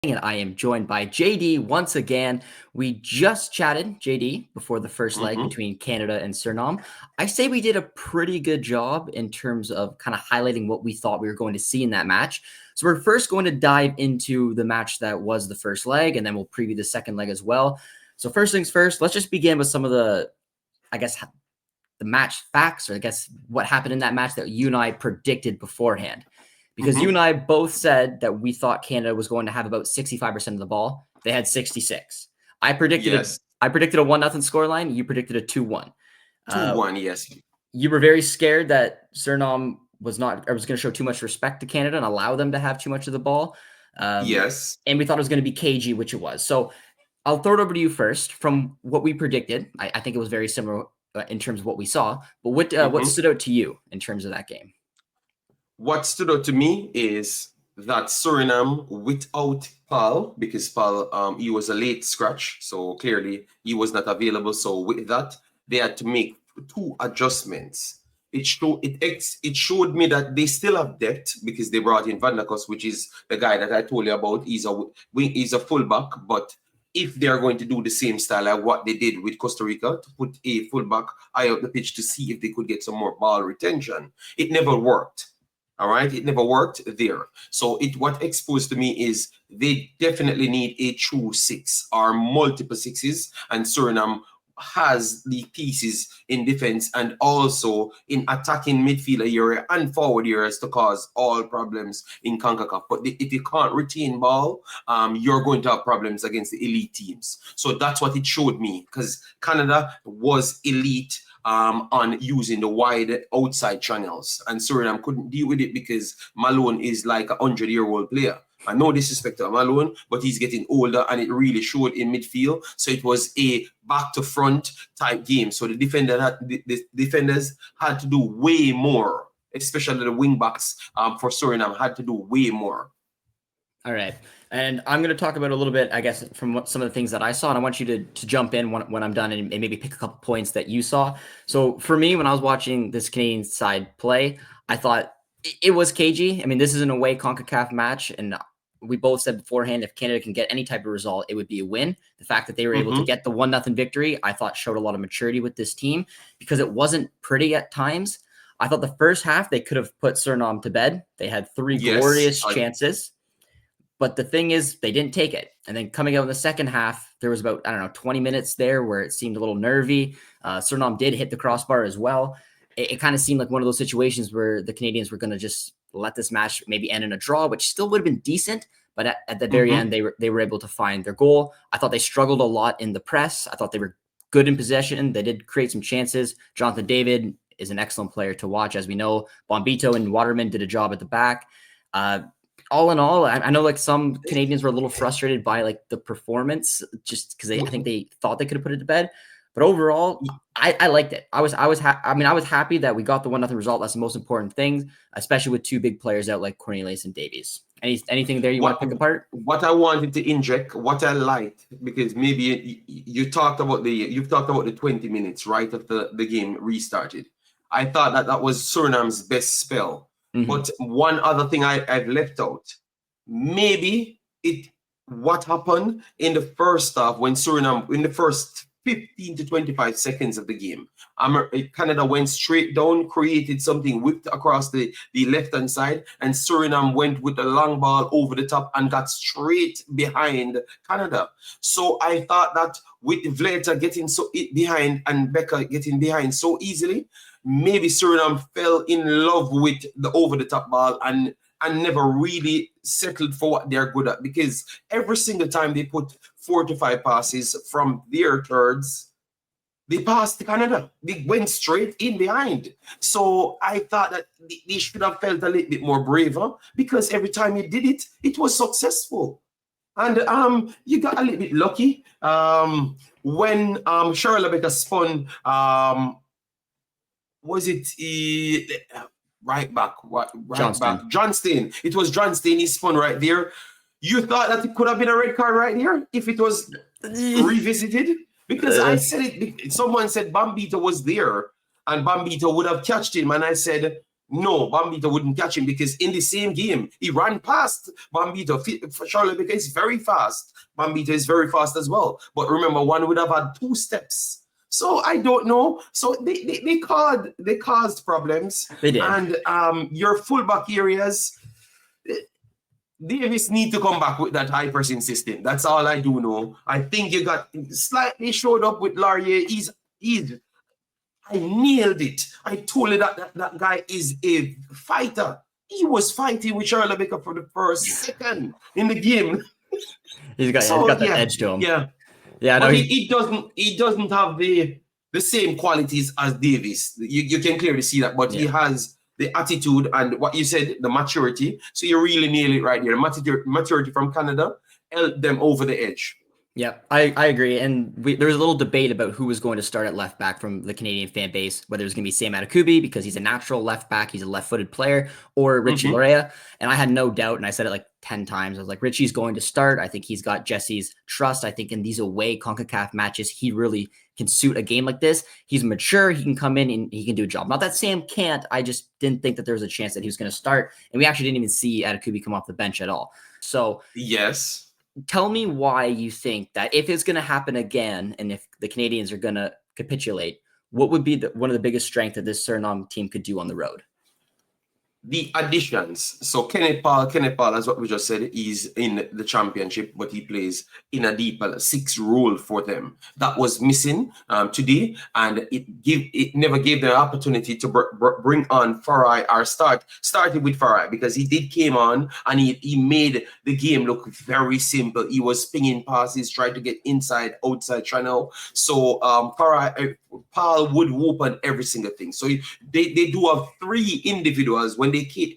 and I am joined by JD once again. We just chatted, JD, before the first leg between Canada and Suriname. I say we did a pretty good job in terms of kind of highlighting what we thought we were going to see in that match. So we're first going to dive into the match that was the first leg, and then we'll preview the second leg as well. So first things first, let's just begin with some of the match facts, or I guess what happened in that match that you and I predicted beforehand. Because you and I both said that we thought Canada was going to have about 65% of the ball. They had 66. I predicted a 1-0 scoreline. You predicted a 2-1. 2-1, yes. You were very scared that Suriname was going to show too much respect to Canada and allow them to have too much of the ball. Yes. And we thought it was going to be cagey, which it was. So I'll throw it over to you first. From what we predicted, I think it was very similar in terms of what we saw. But what stood out to you in terms of that game? What stood out to me is that Suriname, without Paul, because Paul, he was a late scratch, so clearly he was not available. So with that, they had to make 2 adjustments. It showed me that they still have depth because they brought in Van der Kos, which is the guy that I told you about. He's a fullback, but if they are going to do the same style like what they did with Costa Rica, to put a fullback high up the pitch to see if they could get some more ball retention, it never worked. All right, it never worked there. So what exposed to me is they definitely need a true 6 or multiple 6s, and Suriname has the pieces in defense and also in attacking midfield area and forward areas to cause all problems in Concacaf. But if you can't retain ball, you're going to have problems against the elite teams. So that's what it showed me, because Canada was elite on using the wide outside channels, and Suriname couldn't deal with it because Malone is like a 100-year-old player. And no disrespect to Malone, but he's getting older, and it really showed in midfield. So it was a back to front type game. So the defenders had to do way more, especially the wing backs for Suriname had to do way more. All right. And I'm going to talk about a little bit, I guess, from some of the things that I saw. And I want you to jump in when I'm done and maybe pick a couple points that you saw. So for me, when I was watching this Canadian side play, I thought it was cagey. I mean, this is an away CONCACAF match. And we both said beforehand, if Canada can get any type of result, it would be a win. The fact that they were able to get the 1-0 victory, I thought showed a lot of maturity with this team because it wasn't pretty at times. I thought the first half, they could have put Suriname to bed. They had 3 glorious chances. But the thing is, they didn't take it. And then coming out in the second half, there was about, 20 minutes there where it seemed a little nervy. Suriname did hit the crossbar as well. It kind of seemed like one of those situations where the Canadians were going to just let this match maybe end in a draw, which still would have been decent. But at the very end, they were able to find their goal. I thought they struggled a lot in the press. I thought they were good in possession. They did create some chances. Jonathan David is an excellent player to watch. As we know, Bombito and Waterman did a job at the back. All in all, I know like some Canadians were a little frustrated by like the performance, just because I think they thought they could have put it to bed. But overall, I liked it. I was happy that we got the 1-0 result. That's the most important thing, especially with 2 big players out like Cornelius and Davies. Anything there you want to pick apart? What I wanted to inject, what I liked, because maybe you've talked about the 20 minutes right after the game restarted. I thought that was Suriname's best spell. But one other thing I've left out, maybe what happened in the first half when Suriname, in the first 15 to 25 seconds of the game, Canada went straight down, created something, whipped across the left-hand side, and Suriname went with the long ball over the top and got straight behind Canada. So I thought that with Vleta getting so behind and Becker getting behind so easily, maybe Suriname fell in love with the over-the-top ball and never really settled for what they're good at, because every single time they put 4 to 5 passes from their thirds, they passed to Canada. They went straight in behind. So I thought that they should have felt a little bit more braver, because every time you did it, it was successful. And you got a little bit lucky when Charles Becker spun. Was it right back? Johnston. It was Johnston. He spun right there. You thought that it could have been a red card right there if it was revisited? Because I said it. Someone said Bombito was there, and Bombito would have catched him. And I said, No, Bambito wouldn't catch him because in the same game, he ran past Bambito. For Charlotte, because he's very fast. Bambito is very fast as well. But remember, one would have had 2 steps. So I don't know. So they caused problems. They did. And your fullback areas, Davis need to come back with that high pressing system. That's all I do know. I think you got slightly showed up with Laurier. I nailed it. I told you that guy is a fighter. He was fighting with Charlie Baker for the first second in the game. He's got that edge to him. Yeah. But he doesn't have the same qualities as Davis. You can clearly see that, but he has the attitude and what you said, the maturity. So you really nail it right there. Maturity from Canada helped them over the edge. Yeah, I agree. And there was a little debate about who was going to start at left back from the Canadian fan base, whether it was going to be Sam Adekubi because he's a natural left back, he's a left-footed player, or Richie Laryea. And I had no doubt, and I said it like 10 times. I was like, Richie's going to start. I think he's got Jesse's trust. I think in these away CONCACAF matches, he really can suit a game like this. He's mature. He can come in and he can do a job. Not that Sam can't. I just didn't think that there was a chance that he was going to start. And we actually didn't even see Adekubi come off the bench at all. So yes. Tell me why you think that if it's going to happen again, and if the Canadians are going to capitulate, what would be one of the biggest strengths that this Suriname team could do on the road? The additions. So Kenneth Paul, as what we just said, is in the championship, but he plays in a deeper 6 role for them. That was missing today, and it never gave them an opportunity to bring on Farai or started with Farai because he came on and he made the game look very simple. He was pinging passes, trying to get inside, outside channel. So Paul would open every single thing. So they do have 3 individuals. When they came,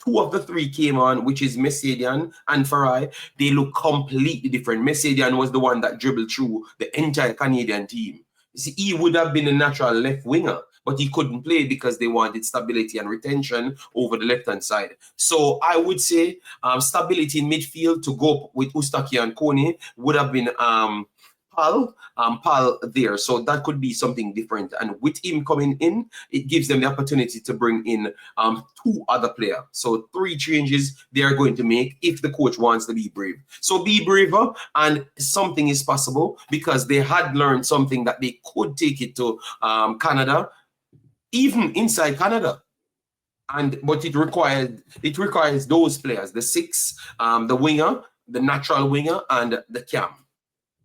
2 of the 3 came on, which is Messadian and Farai. They look completely different. Messadian was the one that dribbled through the entire Canadian team. You see, he would have been a natural left winger, but he couldn't play because they wanted stability and retention over the left-hand side. So I would say stability in midfield to go up with Ustaki and Kone would have been Pal there. So that could be something different. And with him coming in, it gives them the opportunity to bring in 2 other players. So 3 changes they are going to make if the coach wants to be brave. So be braver, and something is possible because they had learned something that they could take it to Canada, even inside Canada. But it requires those players, the 6, the winger, the natural winger, and the cam.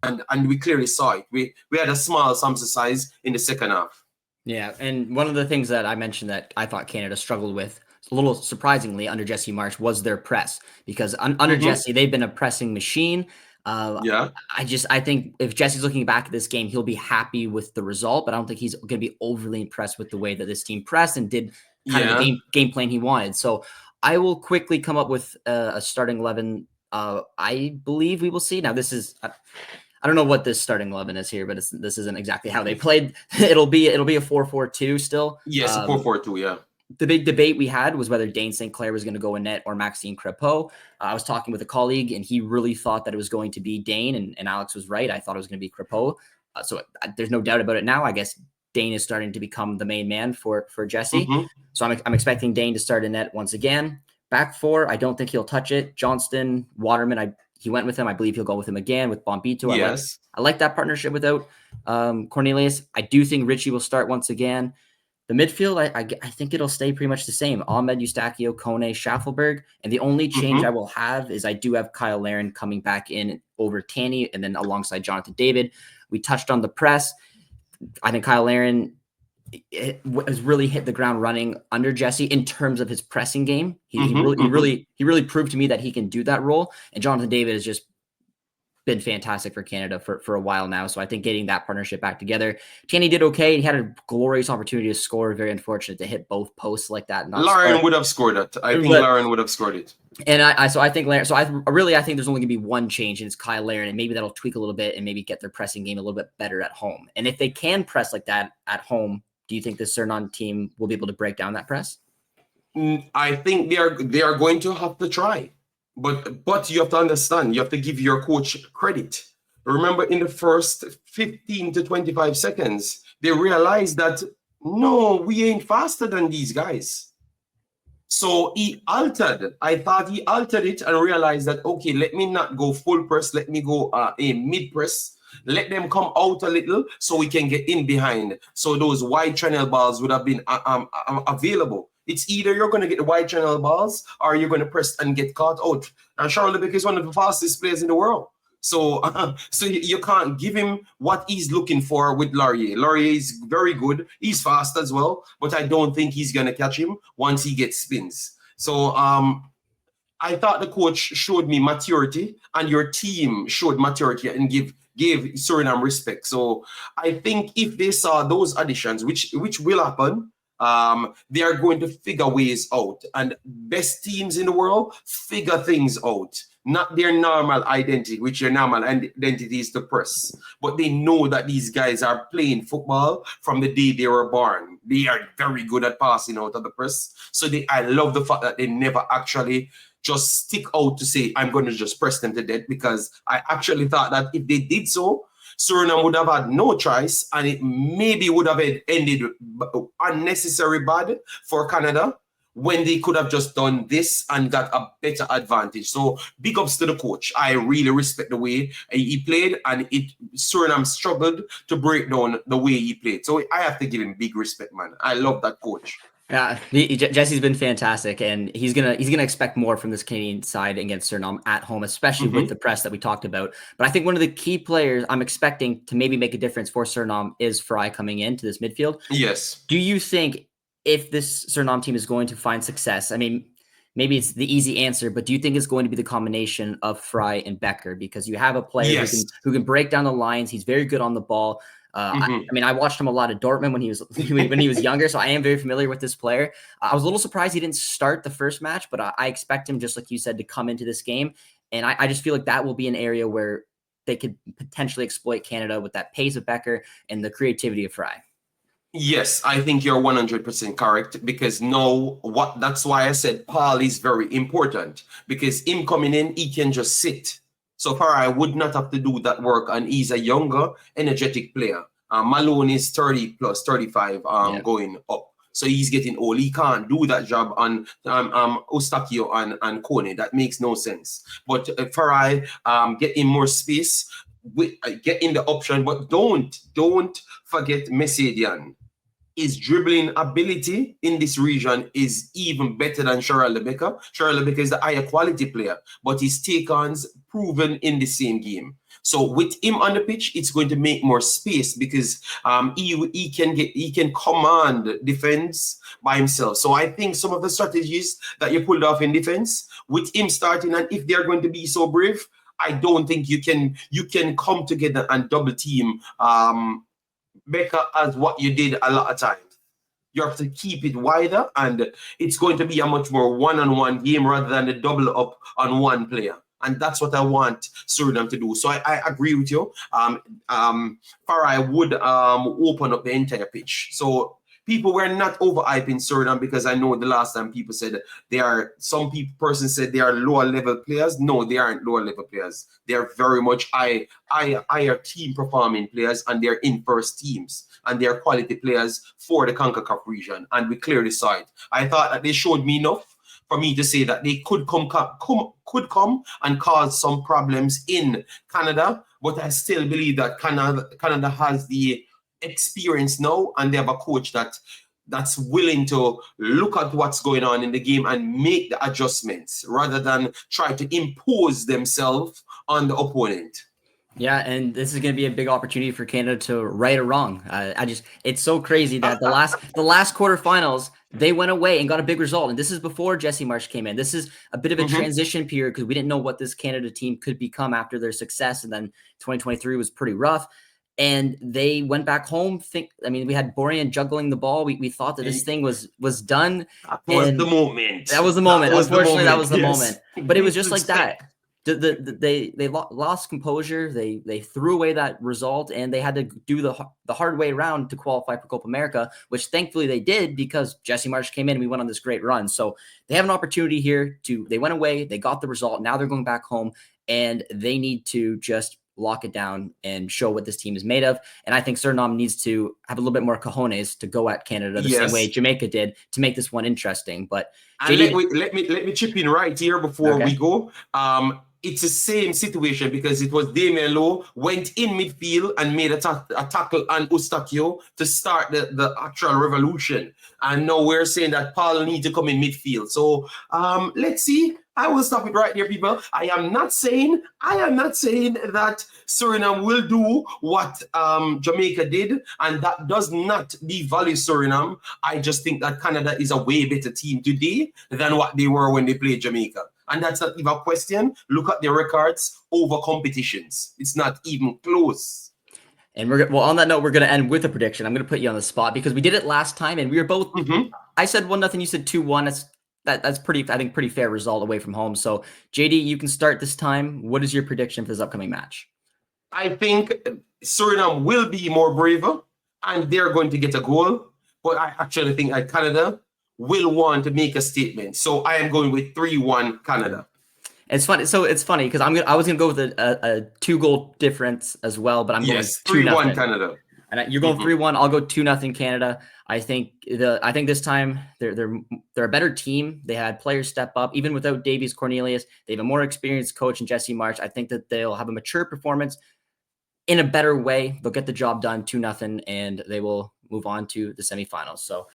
And we clearly saw it. We had a small sample size in the second half. Yeah, and one of the ththings that I mentioned that I thought Canada struggled with, a little surprisingly, under Jesse Marsch, was their press. Because under Jesse, they've been a pressing machine. I think if Jesse's looking back at this game, he'll be happy with the result, but I don't think he's going to be overly impressed with the way that this team pressed and did kind of the game plan he wanted. So I will quickly come up with a starting 11. I believe we will see. Now, this is... I don't know what this starting 11 is here, but this isn't exactly how they played. It'll be a 4-4-2 still. Yes, 4-4-2, yeah. The big debate we had was whether Dane St. Clair was going to go in net or Maxime Crepeau. I was talking with a colleague, and he really thought that it was going to be Dane, and Alex was right. I thought it was going to be Crepeau. So there's no doubt about it now. I guess Dane is starting to become the main man for Jesse. So I'm expecting Dane to start in net once again. Back 4, I don't think he'll touch it. Johnston, Waterman, he went with him. I believe he'll go with him again with Bombito. Yes. I like that partnership without Cornelius. I do think Richie will start once again. The midfield, I think it'll stay pretty much the same. Ahmed, Eustachio, Kone, Schaffelberg. And the only change I will have is I do have Kyle Larin coming back in over Tanny and then alongside Jonathan David. We touched on the press. I think Kyle Larin has really hit the ground running under Jesse in terms of his pressing game. He really proved to me that he can do that role. And Jonathan David has just been fantastic for Canada for a while now. So I think getting that partnership back together. Tanny did okay. He had a glorious opportunity to score. Very unfortunate to hit both posts like that. Lauren would have scored it. I think Lauren would have scored it. And I think Larin. So I think there's only gonna be one change, and it's Kyle Larin, and maybe that'll tweak a little bit and maybe get their pressing game a little bit better at home. And if they can press like that at home, do you think the Suriname team will be able to break down that press? I think they are going to have to try, but you have to understand. You have to give your coach credit. Remember, in the first 15 to 25 seconds, they realized that no, we ain't faster than these guys. So he altered. I thought he altered it and realized that, okay, let me not go full press. Let me go a mid press. Let them come out a little so we can get in behind. So those wide channel balls would have been available. It's either you're going to get the wide channel balls or you're going to press and get caught out. And Charles Lebec is one of the fastest players in the world. So, so you can't give him what he's looking for with Laurier. Laurier is very good. He's fast as well, but I don't think he's going to catch him once he gets spins. So, I thought the coach showed me maturity, and your team showed maturity and gave Suriname respect. So I think if they saw those additions, which will happen, they are going to figure ways out. And best teams in the world figure things out. Not their normal identity, which their normal identity is to press. But they know that these guys are playing football from the day they were born. They are very good at passing out of the press. So I love the fact that they never actually just stick out to say, I'm going to just press them to death, because I actually thought that if they did so, Suriname would have had no choice, and it maybe would have ended unnecessary bad for Canada, when they could have just done this and got a better advantage. So big ups to the coach. I really respect the way he played, and Suriname struggled to break down the way he played. So I have to give him big respect, man. I love that coach. Yeah, Jesse's been fantastic, and he's gonna expect more from this Canadian side against Suriname at home, especially with the press that we talked about. But I think one of the key players I'm expecting to maybe make a difference for Suriname is Fry coming into this midfield. Yes. Do you think if this Suriname team is going to find success? I mean, maybe it's the easy answer, but do you think it's going to be the combination of Fry and Becker? Because you have a player who can break down the lines. He's very good on the ball. I mean, I watched him a lot at Dortmund when he was younger, so I am very familiar with this player. I was a little surprised he didn't start the first match, but I expect him, just like you said, to come into this game. And I just feel like that will be an area where they could potentially exploit Canada with that pace of Becker and the creativity of Fry. Yes, I think you're 100% correct, because that's why I said Paul is very important, because him coming in, he can just sit. So far, I would not have to do that work, and he's a younger, energetic player. Malone is 30 plus 35 going up. So he's getting old. He can't do that job on Eustáquio and Kone. That makes no sense. But Farai, get in more space, get in the option, but don't forget Messidian. His dribbling ability in this region is even better than Charles Lebec. Charles Lebec is a higher quality player, but his take-ons proven in the same game. So with him on the pitch, it's going to make more space, because he can command defense by himself. So I think some of the strategies that you pulled off in defense with him starting, and if they're going to be so brave, I don't think you can come together and double team Becker as what you did a lot of times. You have to keep it wider, and it's going to be a much more one-on-one game rather than a double up on one player. And that's what I want Suriname to do. So I agree with you. Farai would open up the entire pitch. So people were not overhyping Suriname, because I know the last time people said persons said they are lower level players. No, they aren't lower level players. They are very much higher team performing players, and they're in first teams, and they're quality players for the Concacaf region. And we clearly saw it. I thought that they showed me enough for me to say that they could come and cause some problems in Canada, but I still believe that Canada has the experience now, and they have a coach that's willing to look at what's going on in the game and make the adjustments rather than try to impose themselves on the opponent. Yeah, and this is going to be a big opportunity for Canada to right a wrong. It's so crazy that the last quarterfinals, they went away and got a big result. And this is before Jesse Marsch came in. This is a bit of a transition period, because we didn't know what this Canada team could become after their success. And then 2023 was pretty rough. And they went back home. We had Borian juggling the ball. We thought that this thing was done. That was the moment. That was the moment. Unfortunately, that was the moment. But it was just like that. They lost composure. They threw away that result, and they had to do the hard way around to qualify for Copa America, which thankfully they did, because Jesse Marsch came in and we went on this great run. So they have an opportunity here they went away, they got the result. Now they're going back home, and they need to just lock it down and show what this team is made of. And I think Suriname needs to have a little bit more cojones to go at Canada the same way Yes. Jamaica did to make this one interesting. But And JD, let me chip in right here before we okay. go. It's the same situation because it was Damien Lowe went in midfield and made a tackle on Eustáquio to start the actual revolution. And now we're saying that Paul needs to come in midfield. So let's see. I will stop it right here, people. I am not saying that Suriname will do what Jamaica did, and that does not devalue Suriname. I just think that Canada is a way better team today than what they were when they played Jamaica. And that's not even a question. Look at their records over competitions. It's not even close. And well, on that note, we're going to end with a prediction. I'm going to put you on the spot because we did it last time and we were both, I said 1-0, you said 2-1. That's pretty, I think, pretty fair result away from home. So JD, you can start this time. What is your prediction for this upcoming match? I think Suriname will be more braver and they're going to get a goal. But I actually think that Canada will want to make a statement. So I am going with 3-1 Canada. It's funny. So it's funny because I was gonna go with a 2-goal difference as well, but I'm going 3-1 Canada. And you're going 3-1. I'll go 2-0 Canada. I think this time they're a better team. They had players step up even without Davies Cornelius. They have a more experienced coach in Jesse March. I think that they'll have a mature performance in a better way. They'll get the job done 2-0 and they will move on to the semifinals. So